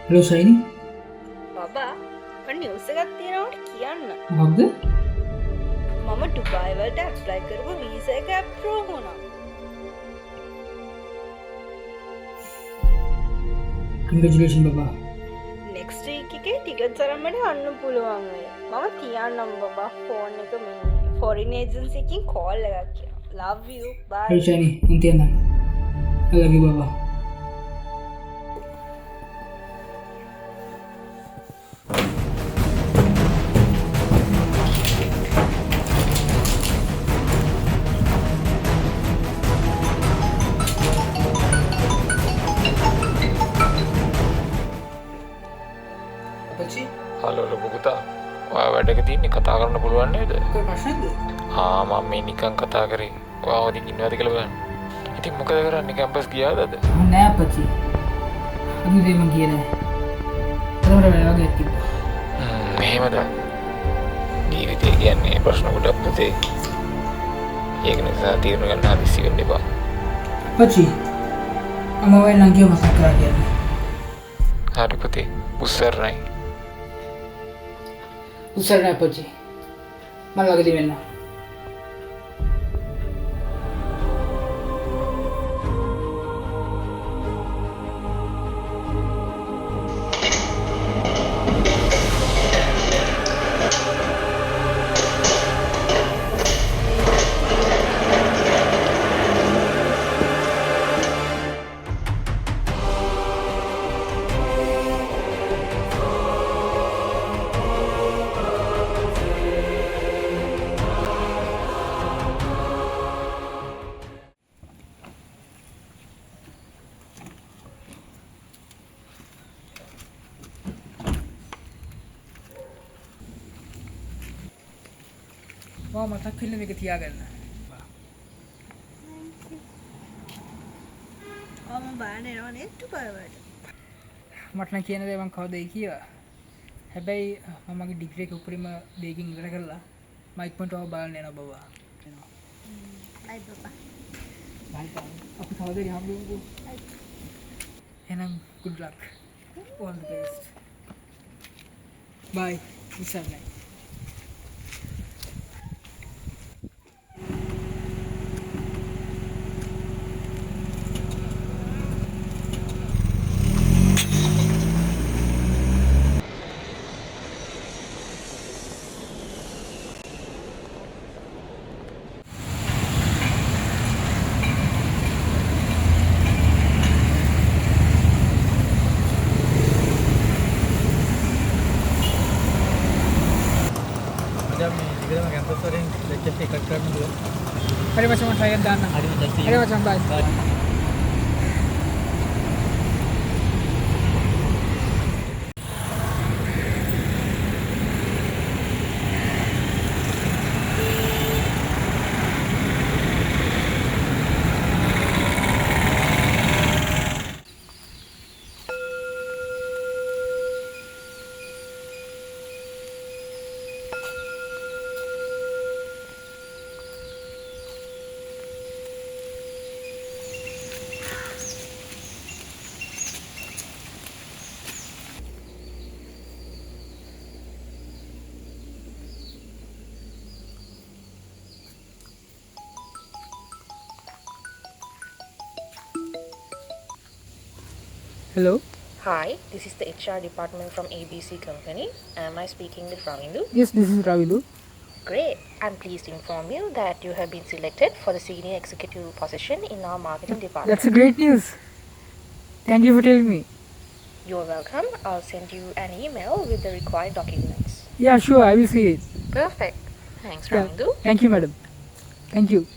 Hello, Shiny. බබා මට news එකක් තියෙනවට කියන්න මොකක්ද? මම ඩුබායි වලට ඇප්ලයි කරපු වීසා එක ඇප්‍රූව් වුණා. Congratulations, බබා. නෙක්ස්ට් වීක් එකේ ටිකට්ස් අරන් යන්න පුළුවන් වෙයි. මම කියන්නම් බබා ෆෝන් එක මේ ෆොරින් ඒජන්සි එකකින් කෝල් එකක් කියනවා. love you bye. Hello, Shiny. nanti anak. I love you, baba. Apa sih? Hello ලොකු පුතා. ඔයා වැඩක තියෙන්නේ කතා කරන්න පුළුවන් නේද? Kau pasang tu? මම මේ නිකන් කතා කරේ. ඔයා හොදින් ඉන්නවද කියලා බලන්න. ඉතින් මොකද කරන්නේ කැම්පස් ගියාද අද? Naya apa sih? Aku dia mangkir dah. Kalau ada lagi kita. මෙහෙමද? ජීවිතය කියන්නේ ප්‍රශ්න ගොඩක් පුතේ. ඒක නිසා තීරණ ගන්න හදිස්සි වෙන්න එපා. Apa sih? Kamu awal lagi masak kerja. හරි පුතේ. උස්සරණයි. Usar apa sih? Mana lagi di mana? Wah, mata film එක තියාගන්න. මම බාන එනවා නේ ඩුබායි වලට. මට නම් කියන දේ මම කවදායි කියා. හැබැයි මම මගේ ඩිග්‍රී එක උපරිම දෙයකින් ඉවර කරලා මම ඉක්මනට ඔබ බලන්න යනවා බබා. බයි බබා. බයි බයි. අපි කවදාද හම්බෙමු. එහෙනම් good luck. All the best. Bye. Inshallah. Hari macam mana saya dan hari macam baik. Hello. Hi, this is the HR department from ABC Company. Am I speaking with Ravindu? Yes, this is Ravidu. Great. I'm pleased to inform you that you have been selected for the senior executive position in our marketing department. That's a great news. Thank you for telling me. You're welcome. I'll send you an email with the required documents. Yeah, sure. I will see it. Perfect. Thanks, Yeah. Ravindu. Thank you, madam. Thank you.